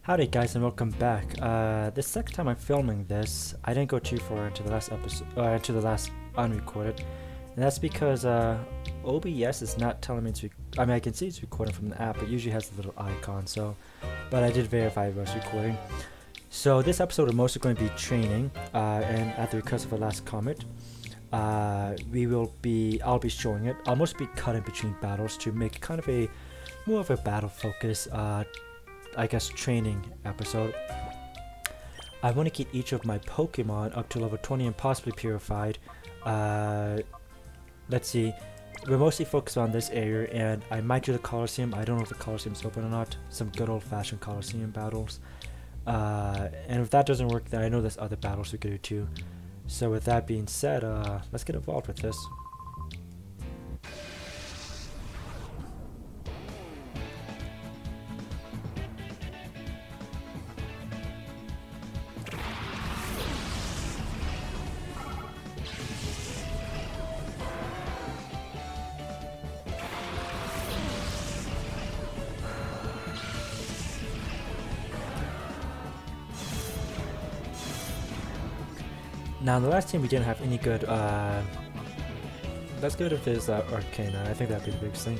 Howdy guys and welcome back. The second time I'm filming this, I didn't go too far into the last episode, into the last unrecorded, and that's because OBS is not telling me to. I mean, I can see it's recording from the app. It usually has a little icon, but I did verify it was recording. So this episode is mostly going to be training, and at the request of a last comment, I'll be showing it. I'll mostly be cutting between battles to make kind of a more of a battle focus. I guess training episode. I want to get each of my Pokemon up to level 20 and possibly purified. Let's see. We're mostly focused on this area, and I might do the Colosseum. I don't know if the Colosseum's open or not. Some good old-fashioned Colosseum battles. And if that doesn't work, then I know there's other battles we could do too. So with that being said, let's get involved with this. Now, in the last team, we didn't have any good, let's go to his Arcana. I think that'd be the biggest thing.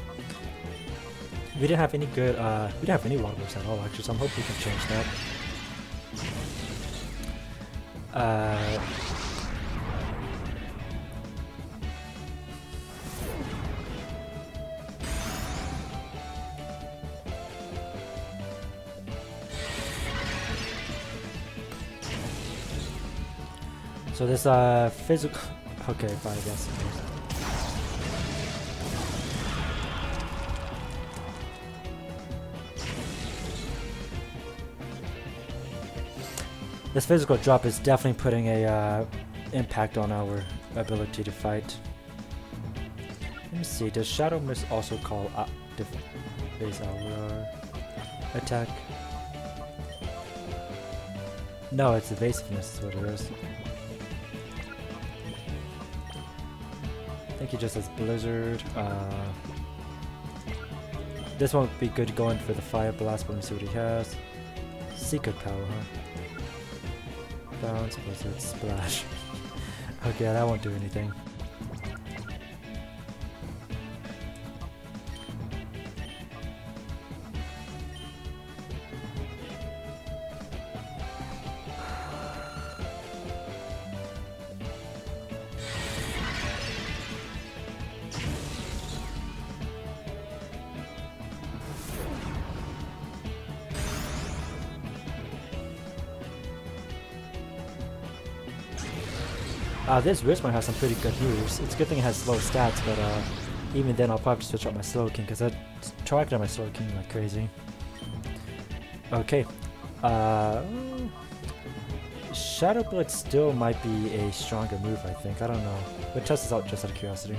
We didn't have any good, we didn't have any water moves at all, actually, so I'm hoping we can change that. So this physical. Okay, fine, I guess. This physical drop is definitely putting a impact on our ability to fight. Let me see. Does Shadow Mist also call base our attack? No, it's evasiveness is what it is. I think he just has Blizzard. This won't be good going for the Fire Blast, but let me see what he has. Secret Power, huh? Bounce, Blizzard, Splash. Okay, that won't do anything. This Richmond has some pretty good moves. It's a good thing it has low stats, but even then I'll probably switch out my Slow King because I tried on my Slow King like crazy. Okay. Shadow Blitz still might be a stronger move, I think. I don't know. But test this out just out of curiosity.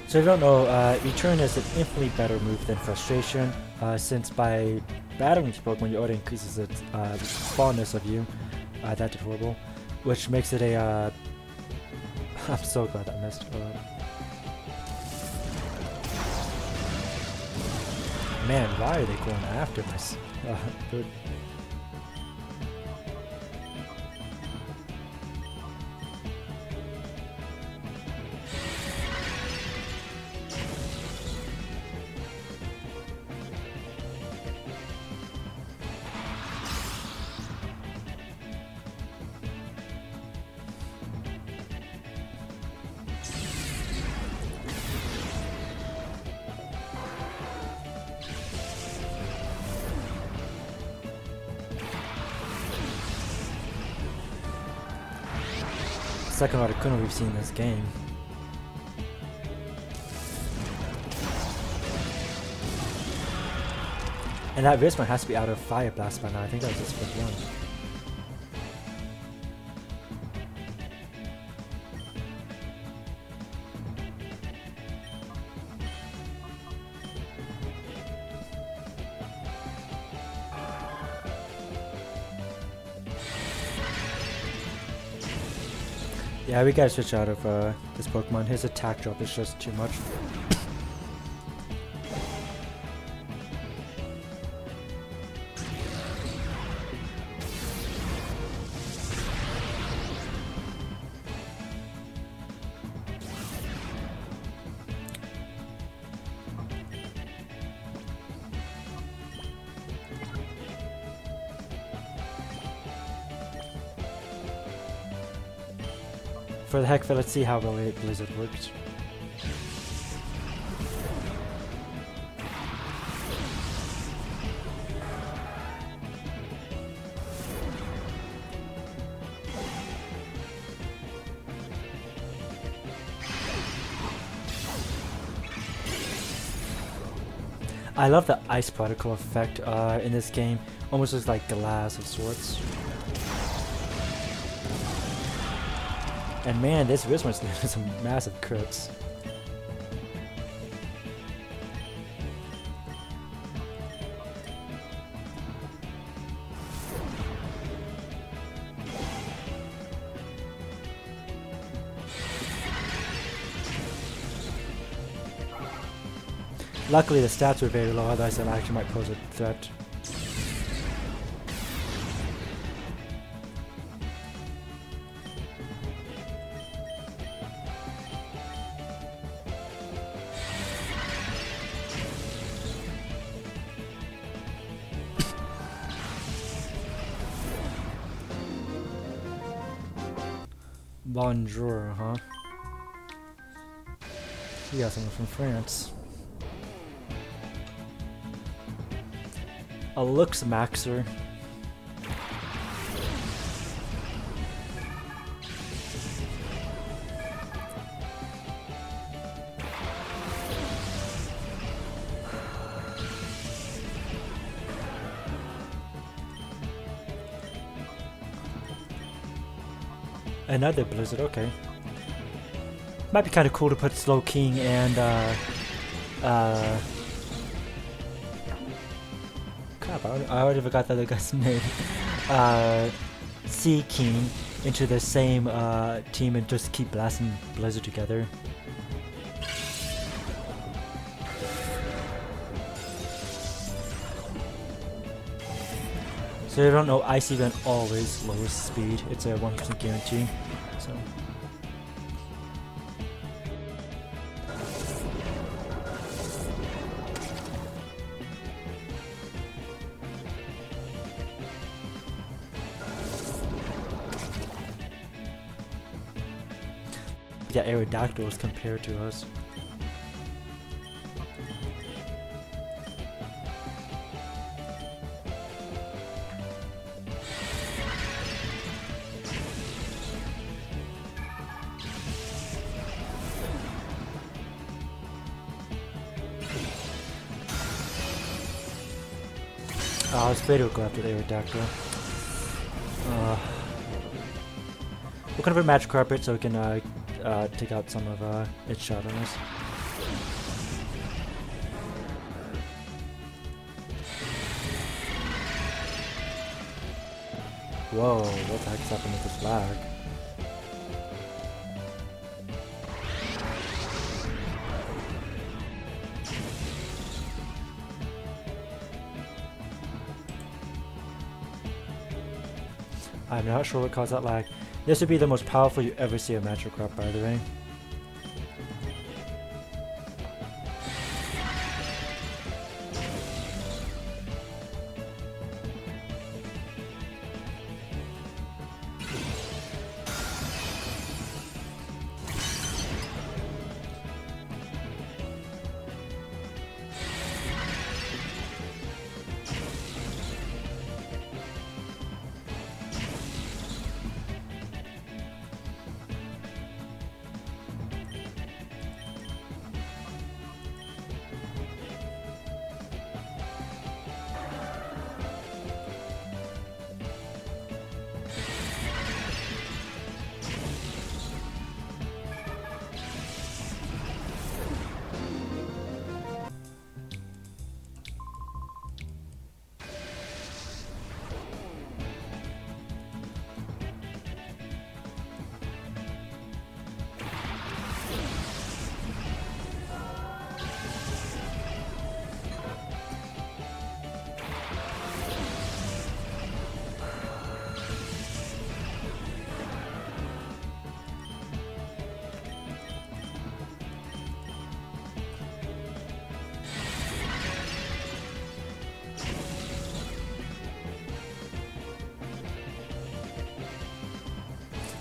So if you don't know, Return is an infinitely better move than Frustration, since by battling this Pokemon, you already increases its fondness of you. That did horrible, which makes it a. I'm so glad I missed. Man, why are they going after my? Dude. Second Articuno we've seen in this game. And that Visma has to be out of Fire Blast by now. I think that was his first one. Yeah, we gotta switch out of this Pokemon. His attack drop is just too much. For the heck of it, let's see how well Blizzard works. I love the ice particle effect in this game. Almost looks like glass of sorts. And man, this Wizard's doing some massive crits. Luckily the stats were very low, otherwise that actually might pose a threat. Bonjour, huh? You got someone from France. A Lux Maxer. Another Blizzard, okay. Might be kind of cool to put Slow King and crap, I already forgot the other guy's name. Sea King into the same team and just keep blasting Blizzard together. So you don't know, Ice Event always lowers speed. It's a 100% guarantee. So. Yeah, Aerodactyls compared to us. I was afraid it would go after the Aerodactyl. We're gonna put Magic Carpet so we can take out some of its shot on us. Whoa, what the heck's happening with this lag? I'm not sure what caused that lag. This would be the most powerful you ever see a Magikarp, by the way.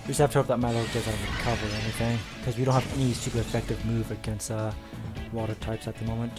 We just have to hope that Milo doesn't recover or anything, because we don't have any super effective move against water types at the moment.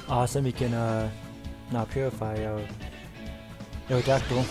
Awesome, we can now purify our Aerodactyl.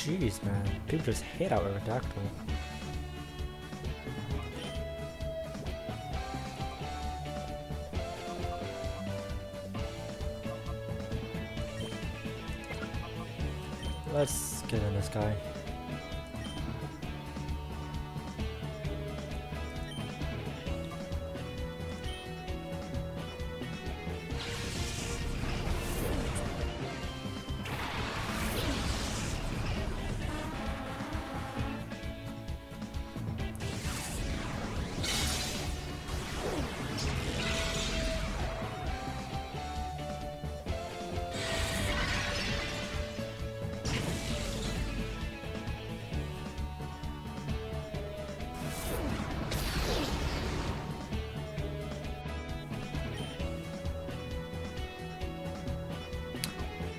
Jeez, man. People just hate our Aerodactyl. Let's get in this guy.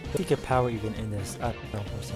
I think get power even in this. I don't know, we'll see.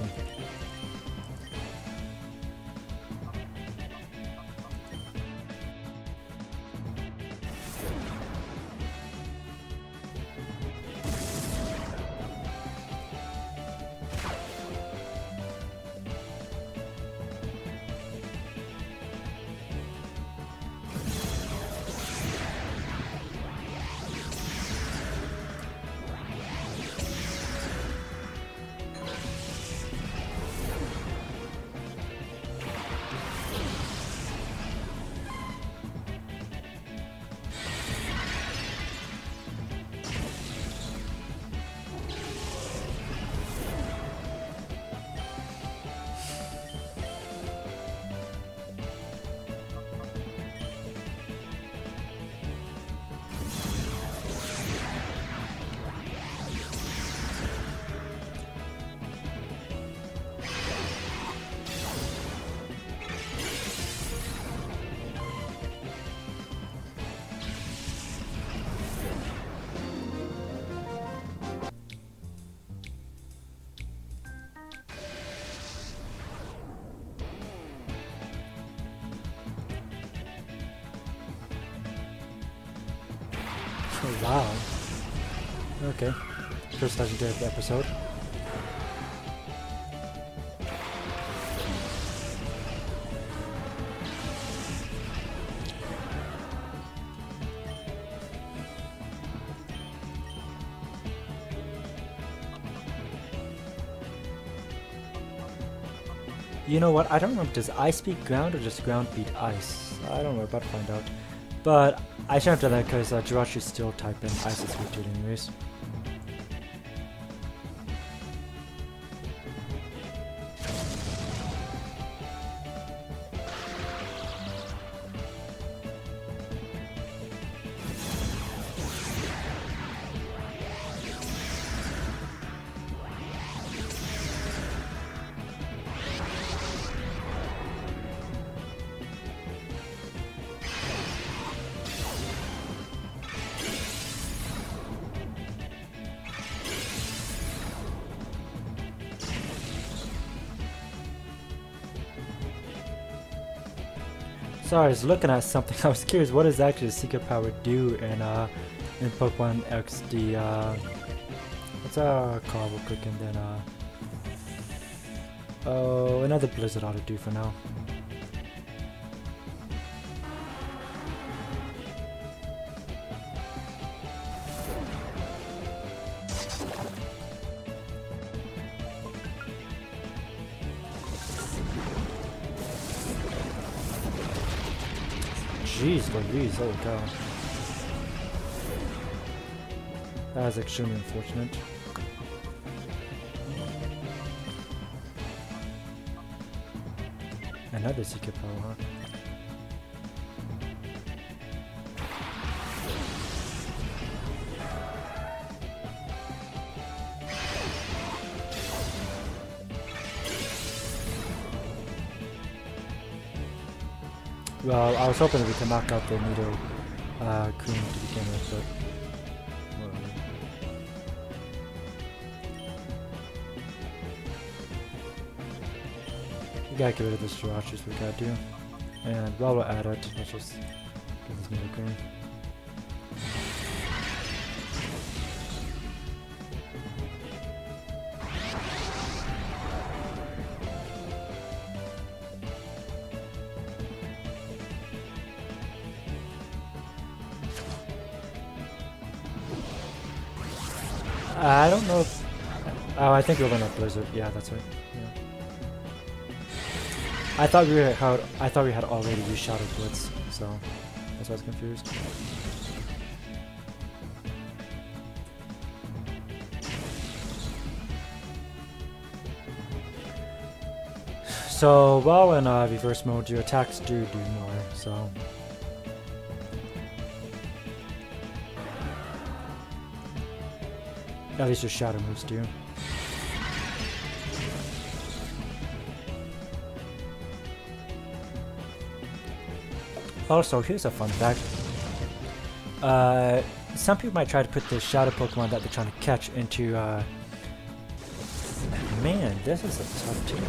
Oh, wow. Okay. First legendary of the episode. You know what? I don't remember. Does ice beat ground or just ground beat ice? I don't know. We're about to find out. But I shouldn't have done that because Jirachi's still typing ice is weak to it anyways. Sorry, I was looking at something. I was curious, what does actually the secret power do in Pokemon XD? Let's call real quick and then oh, another Blizzard ought to do for now. Jeez Louise, holy cow. That is extremely unfortunate. Another secret power, huh? Well, I was hoping that we could knock out the Nido Kun to begin with, but whatever. We gotta get rid of this Jirachi, we gotta do. And while we're at it, let's just get this Nido Kun. I don't know if... Oh, I think we're gonna Blizzard. Yeah, that's right. Yeah. I thought we had already used Shadow Blitz, so that's why I was confused. So while in reverse mode, your attacks do more. So. At least your shadow moves do. Also, here's a fun fact. Some people might try to put the shadow Pokemon that they're trying to catch into, man, this is a tough team.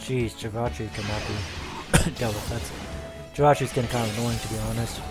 Jeez, Jirachi cannot be dealt with. That's Jirachi's getting kind of annoying, to be honest.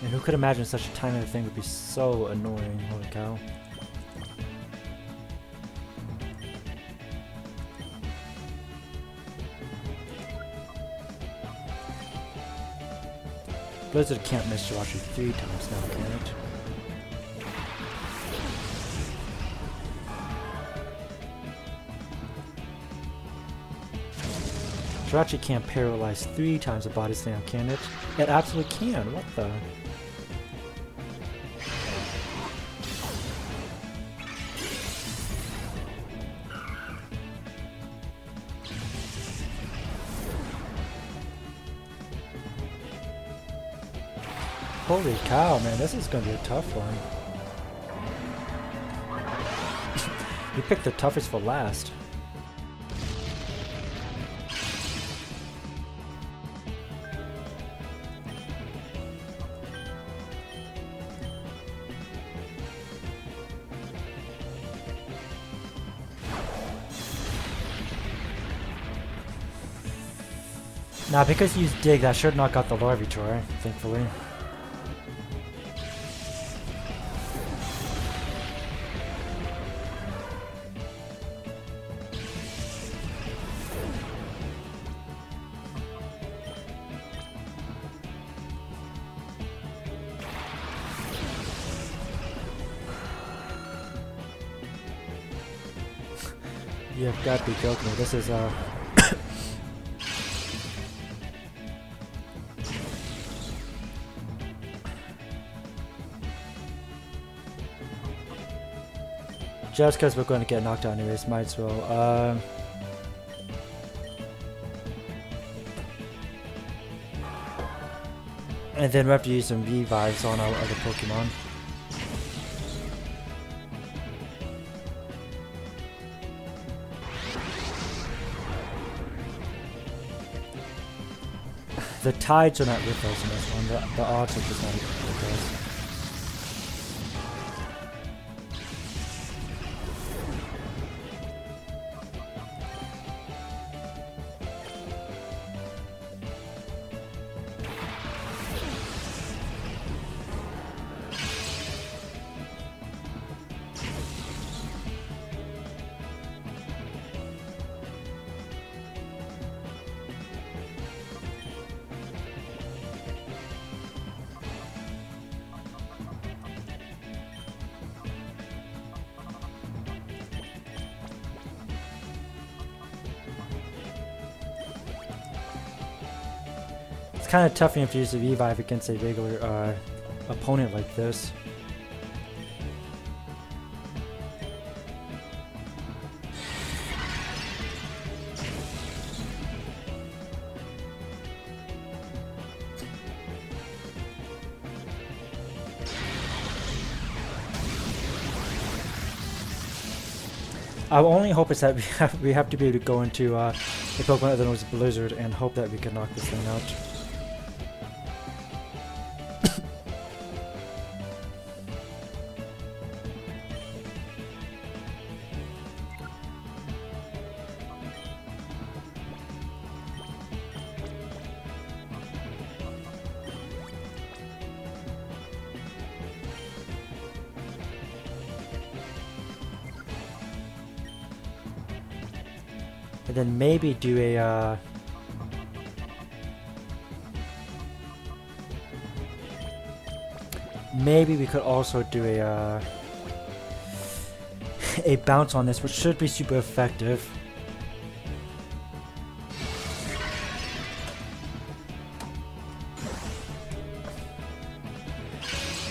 And who could imagine such a tiny thing would be so annoying, holy cow. Blizzard can't miss Jirachi 3 times now, can it? Jirachi can't paralyze 3 times a body slam, can it? It absolutely can, what the? Holy cow, man, this is gonna be a tough one. You picked the toughest for last. Now, because you used dig, that should knock out the Larvitar, thankfully. You've got to be joking me. This is just because we're going to get knocked out anyways, might as well. And then we have to use some revives on our other Pokemon. The tides are not with us in this one, the odds are just not with us. It's kind of tough when you have to use the revive against a regular opponent like this. Our only hope is that we have to be able to go into the Pokemon other known as Blizzard and hope that we can knock this thing out. And then maybe do a maybe we could also do a bounce on this, which should be super effective.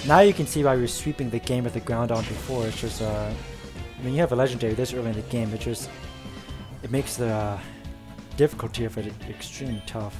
Now you can see why we were sweeping the game with the ground on before. It's just when you have a legendary this early in the game, it makes the difficulty of it extremely tough.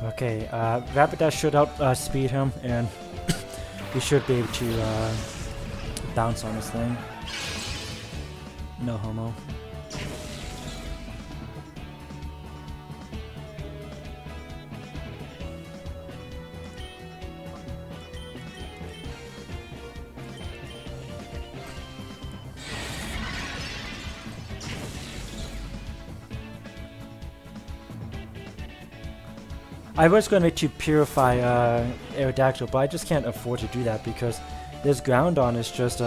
Okay, Rapid Dash should outspeed him, and we should be able to bounce on this thing. No homo. I was going to purify Aerodactyl, but I just can't afford to do that because this Groundon is just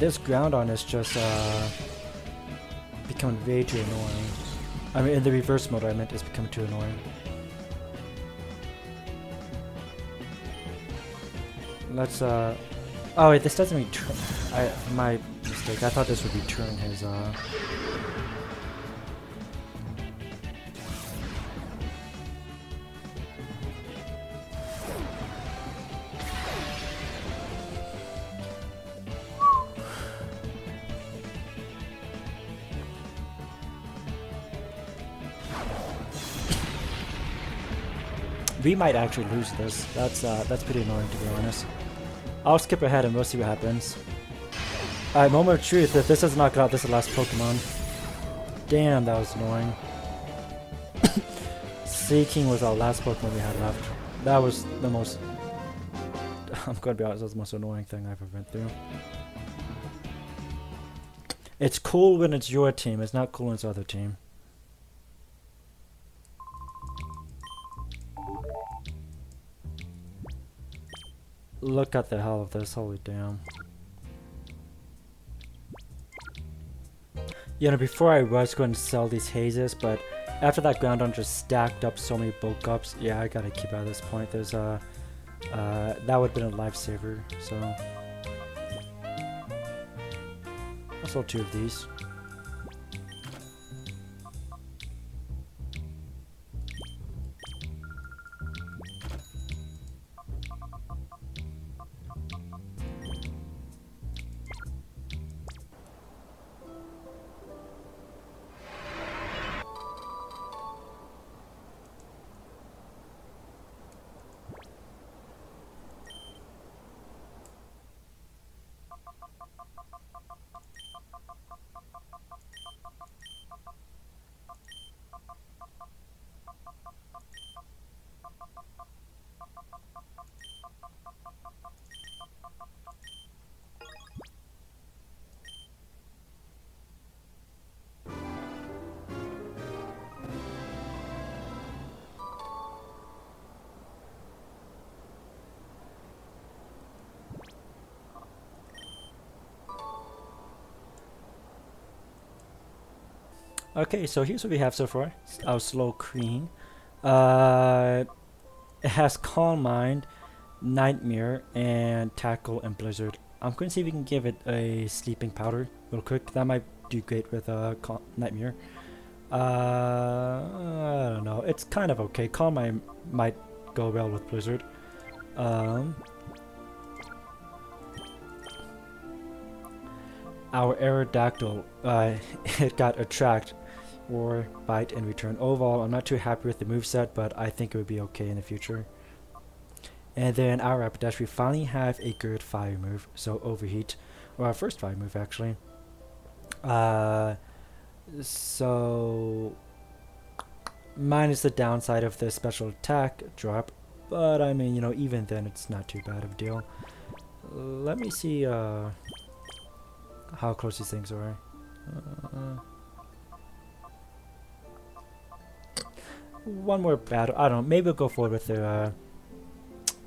This Groundon is just becoming way too annoying. I mean, in the reverse mode I meant is becoming too annoying. Let's oh wait, this doesn't mean turn. My mistake. I thought this would be turn his We might actually lose this. That's pretty annoying, to be honest. I'll skip ahead and we'll see what happens. Alright, moment of truth. If this does not get out, this is the last Pokemon. Damn, that was annoying. Seeking was our last Pokemon we had left. That was the most... I'm gonna be honest, that was the most annoying thing I've ever went through. It's cool when it's your team, it's not cool when it's other team. Look at the hell of this, holy damn. You know, before I was going to sell these hazes, but after that Groundon just stacked up so many bulk ups, yeah, I gotta keep out at this point. There's that would have been a lifesaver, so. I'll sell 2 of these. Okay, so here's what we have so far. Our Slow Cream. It has Calm Mind, Nightmare, and Tackle and Blizzard. I'm going to see if we can give it a Sleeping Powder real quick. That might do great with Nightmare. I don't know. It's kind of okay. Calm Mind might go well with Blizzard. Our Aerodactyl, it got Attract or Bite in return. Overall, I'm not too happy with the moveset, but I think it would be okay in the future. And then our Rapidash, we finally have a good fire move, so Overheat, or our first fire move actually. So minus the downside of the special attack drop, but I mean, you know, even then it's not too bad of a deal. Let me see how close these things are. One more battle. I don't know. Maybe we'll go forward with the.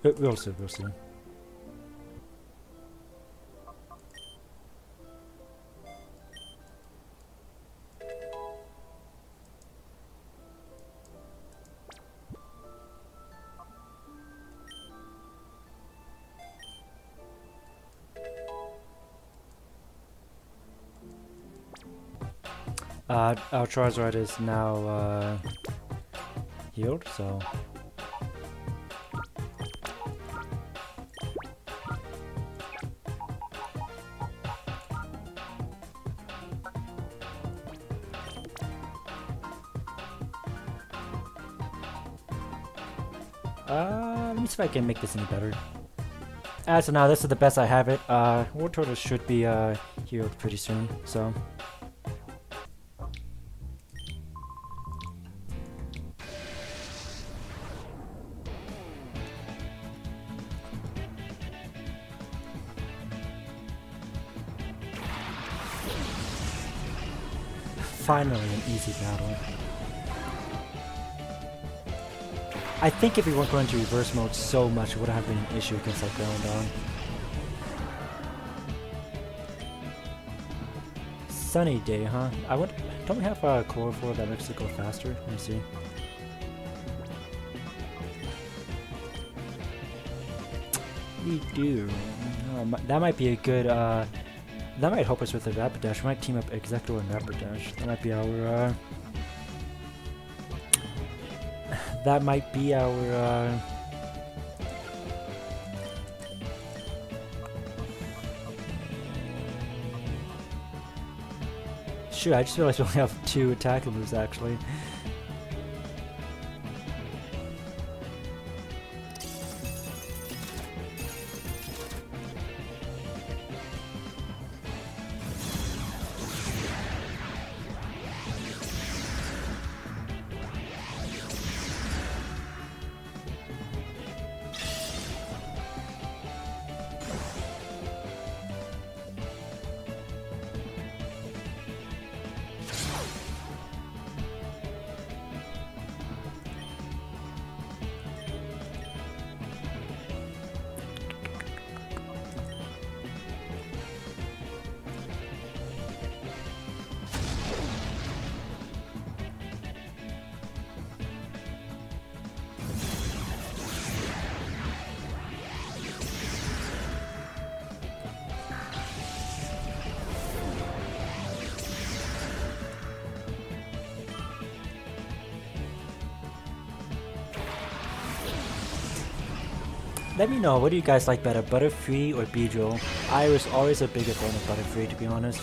We'll see. We'll see. Our Charizard is now healed, so let me see if I can make this any better. As of now, this is the best I have it. Wartortle should be healed pretty soon, so. Finally an easy battle. I think if we weren't going to reverse mode so much, it would have been an issue against that Groundon. sunny day, huh? Don't we have a chlorophyll that makes it go faster? Let me see. We do. That might be a good, that might help us with the Rapidash. We might team up Execto and Rapidash. That might be our, that might be our, shoot, I just realized we only have 2 attack moves actually. Let me know, what do you guys like better, Butterfree or Beedrill? I was always a bigger fan of Butterfree, to be honest.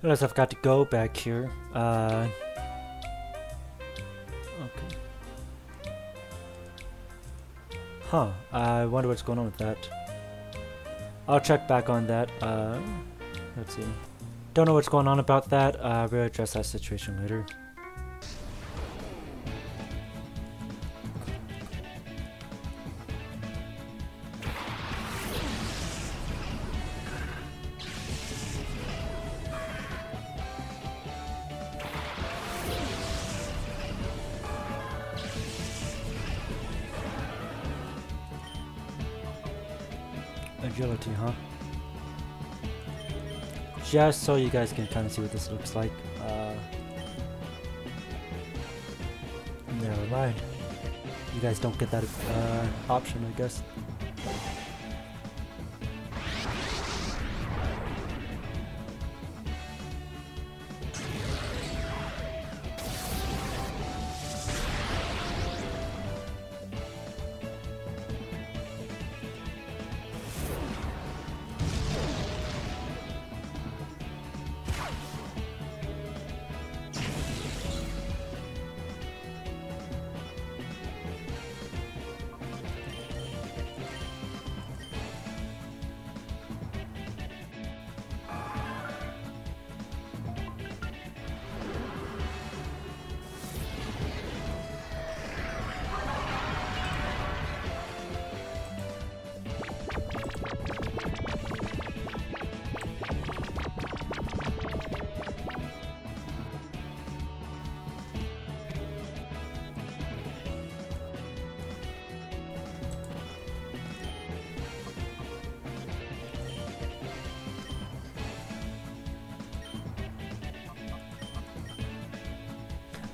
Unless I've got to go back here. Okay. Huh. I wonder what's going on with that. I'll check back on that. Let's see. Don't know what's going on about that. We'll address that situation later. Agility, huh? Just so you guys can kind of see what this looks like. Never mind. You guys don't get that option, I guess.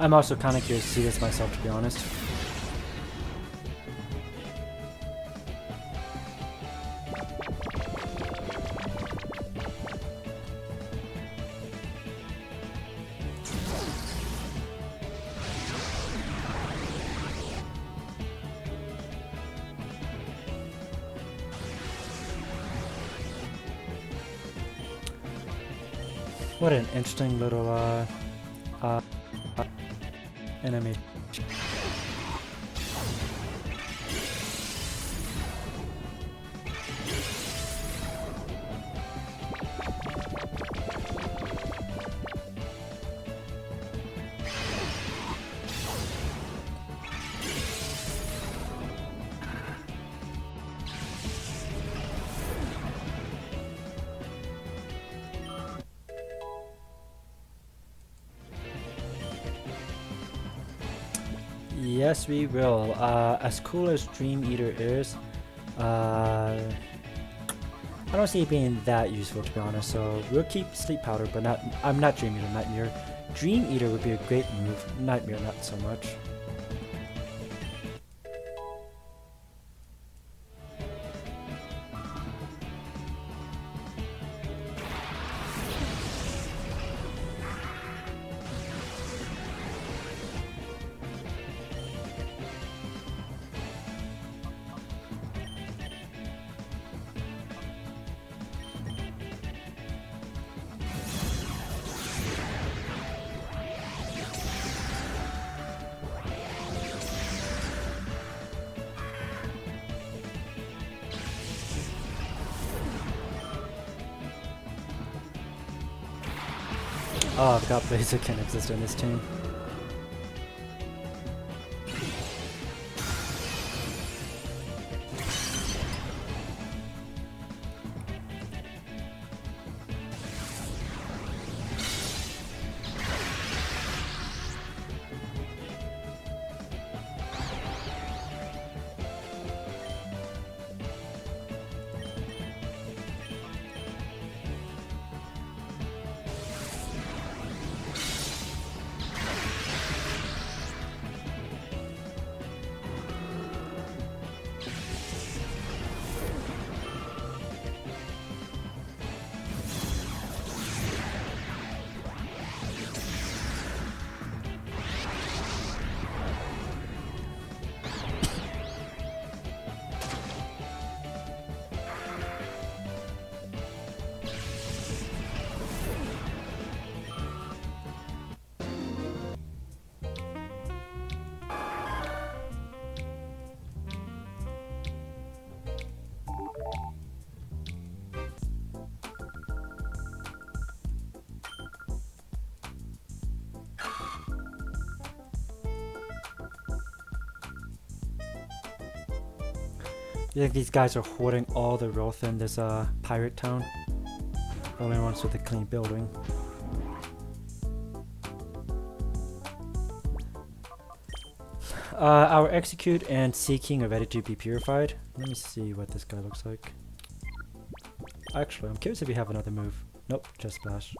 I'm also kind of curious to see this myself, to be honest. What an interesting little enemy. Yes, we will. As cool as Dream Eater is, I don't see it being that useful to be honest. So we'll keep Sleep Powder, but not. I'm not Dream Eater. Nightmare. Dream Eater would be a great move. Nightmare, not so much. Oh, I forgot Blazer can exist in this team. You think these guys are hoarding all the wealth in this pirate town? The only ones with a clean building. Our Execute and Seeking are ready to be purified. Let me see what this guy looks like. Actually, I'm curious if we have another move. Nope, just Splash.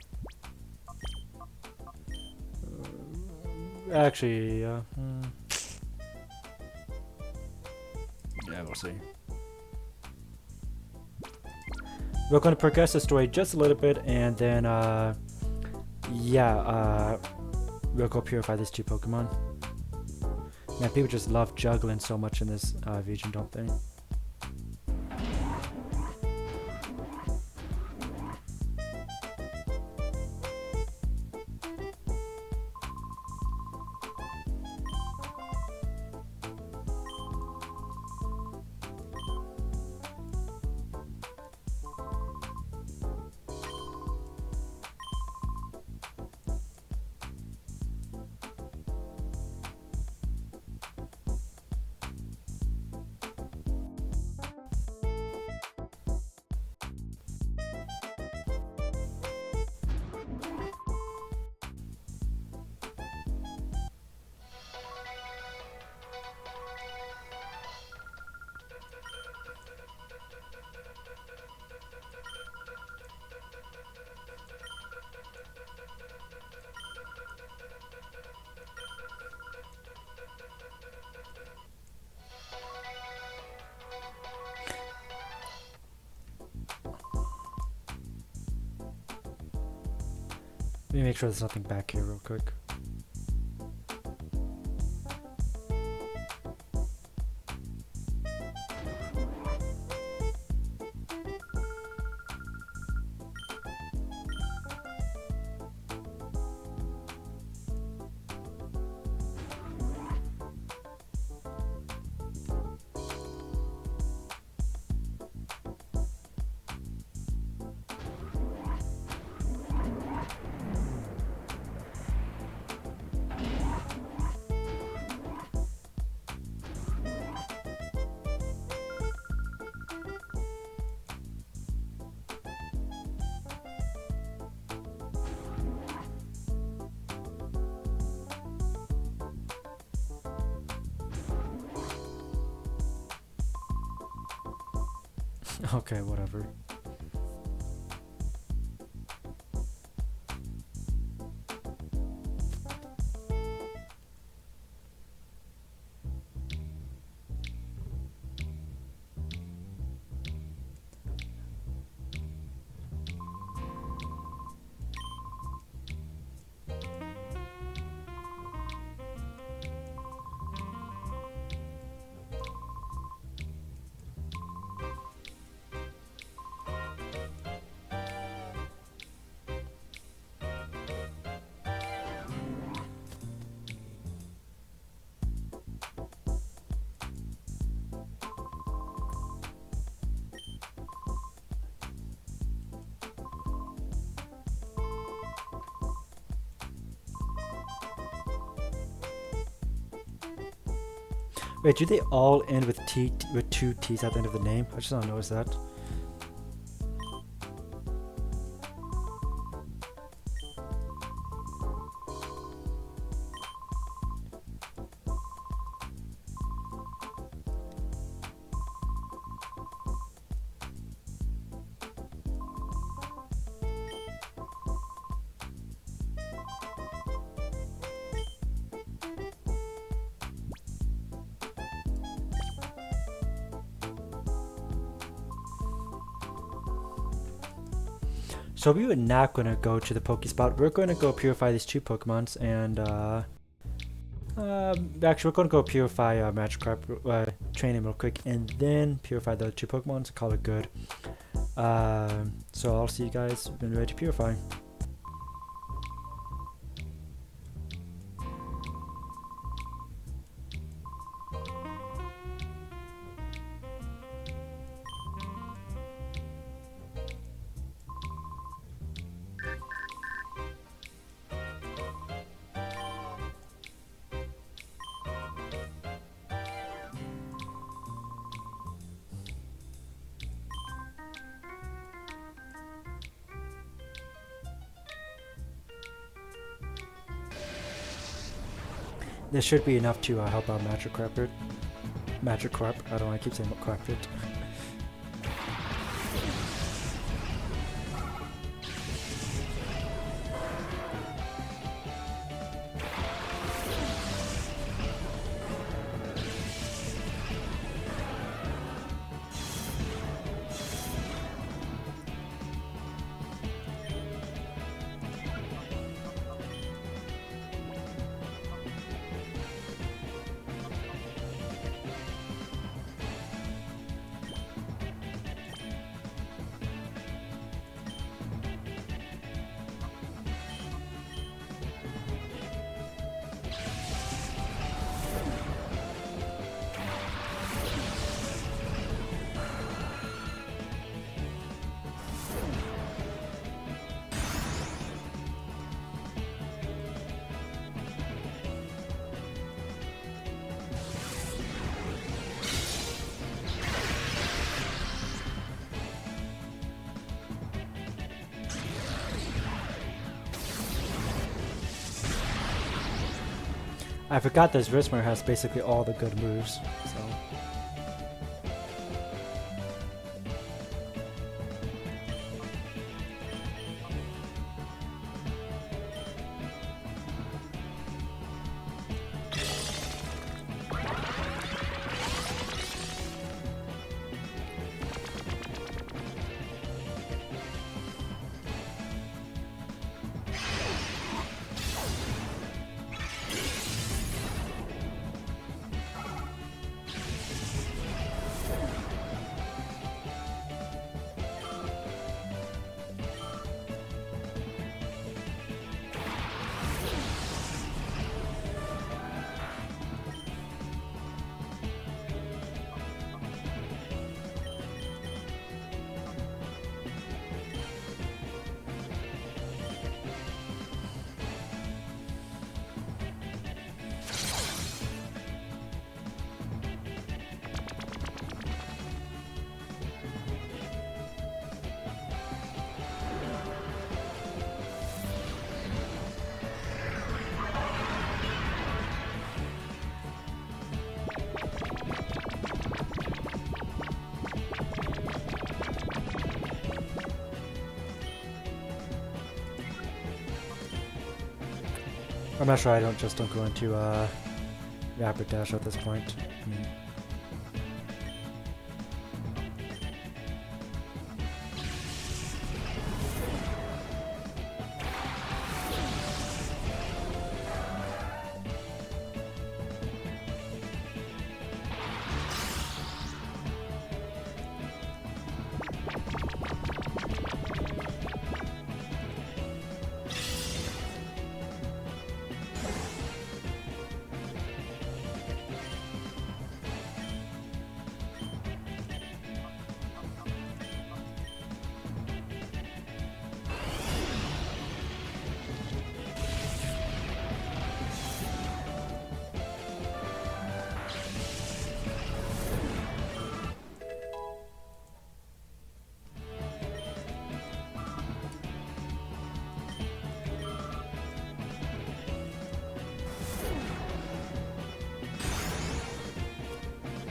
Actually, yeah, we'll see. We're going to progress the story just a little bit, and then, we'll go purify these two Pokemon. Man, people just love juggling so much in this region, don't they? Let me make sure there's nothing back here real quick. Okay, whatever. Wait, do they all end with T with two T's at the end of the name? I just don't notice that. So we were not going to go to the Pokespot. We're going to go purify these two Pokemons, and actually we're going to go purify Magikarp, train him real quick, and then purify the two Pokemons. Call it good. So I'll see you guys when we're ready to purify. This should be enough to help out Magikarp. Magikarp. I don't know. I keep saying Magikarp. I forgot this Rismer has basically all the good moves, so. I'm not sure I don't go into Rapid Dash at this point.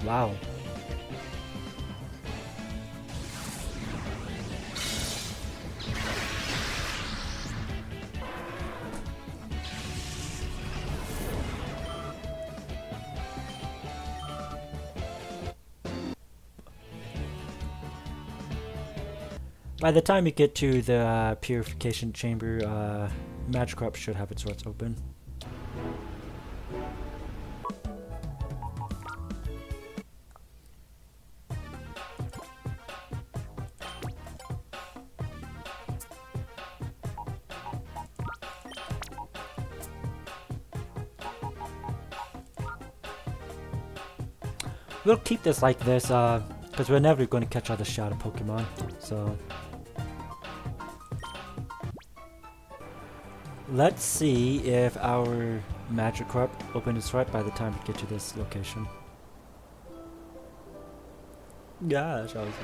Wow. By the time you get to the purification chamber, Magikarp should have its swords open. We'll keep this like this, because we're never going to catch all the shadow Pokemon, so... Let's see if our Magikarp opens its right by the time we get to this location. Gosh, I was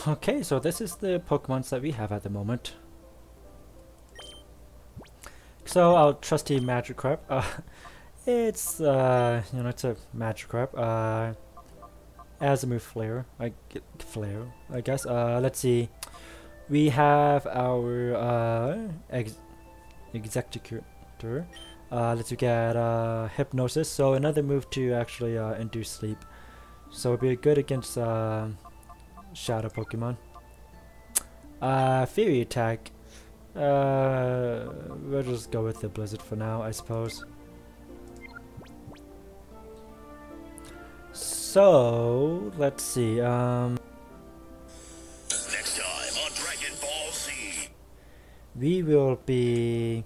Okay, so this is the Pokemons that we have at the moment. So our trusty Magikarp, it's it's a Magikarp. As a move Flare, I guess. Let's see. We have our Executor. Let's look at Hypnosis. So another move to actually induce sleep. So it'd be good against Shadow Pokemon. Fury Attack. We'll just go with the Blizzard for now, I suppose. So let's see. Next time on Dragon Ball Z, We will be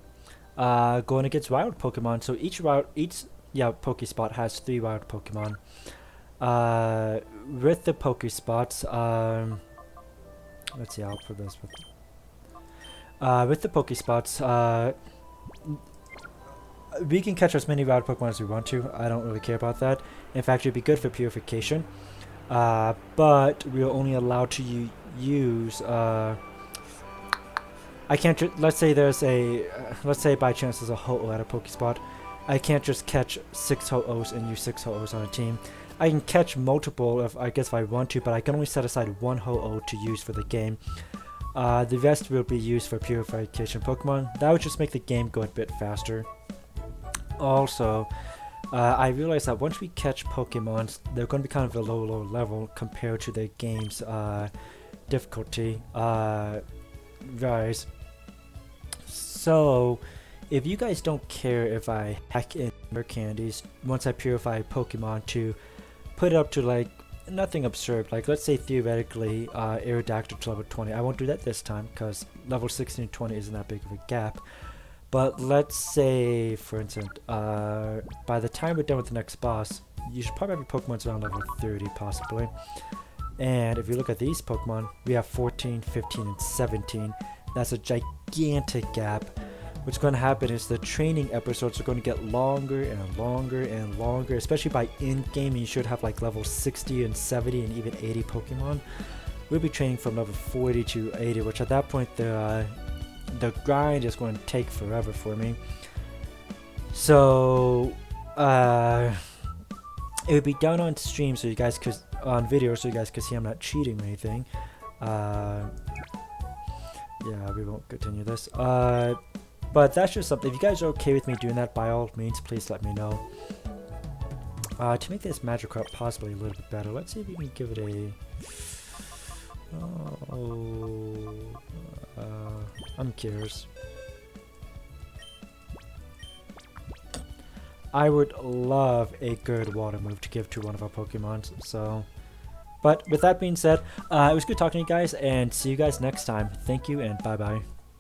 going against wild Pokemon. So each Pokespot has 3 wild Pokemon. With the Pokespots, let's see. I'll put this with the Pokespots. We can catch as many wild Pokemon as we want to. I don't really care about that. In fact, it'd be good for purification. But we're only allowed to use. I can't. Let's say there's a. Let's say by chance there's a Ho-Oh at a Pokespot. I can't just catch 6 Ho-Ohs and use 6 Ho-Ohs on a team. I can catch multiple if I want to, but I can only set aside 1 Ho-Oh to use for the game. The rest will be used for purification Pokemon. That would just make the game go a bit faster. Also, I realized that once we catch Pokemon, they're going to be kind of a low level compared to the game's difficulty rise. So, if you guys don't care if I hack in more candies once I purify Pokemon to put it up to like nothing absurd, like let's say theoretically Aerodactyl to level 20. I won't do that this time because level 16 to 20 isn't that big of a gap. But let's say, for instance, by the time we're done with the next boss, you should probably have your Pokemon's around level 30 possibly. And if you look at these Pokemon, we have 14, 15, and 17. That's a gigantic gap. What's going to happen is the training episodes are going to get longer and longer and longer, especially by in-game. You should have like level 60 and 70 and even 80 Pokemon. We'll be training from level 40 to 80, which at that point the grind is going to take forever for me. So it would be down on stream so you guys could, on video, so you guys could see I'm not cheating or anything. Yeah, we won't continue this. But that's just something. If you guys are okay with me doing that, by all means, please let me know. To make this Magikarp possibly a little bit better, let's see if we can give it a... I'm curious. I would love a good water move to give to one of our Pokemon, so... But with that being said, it was good talking to you guys, and see you guys next time. Thank you, and bye-bye.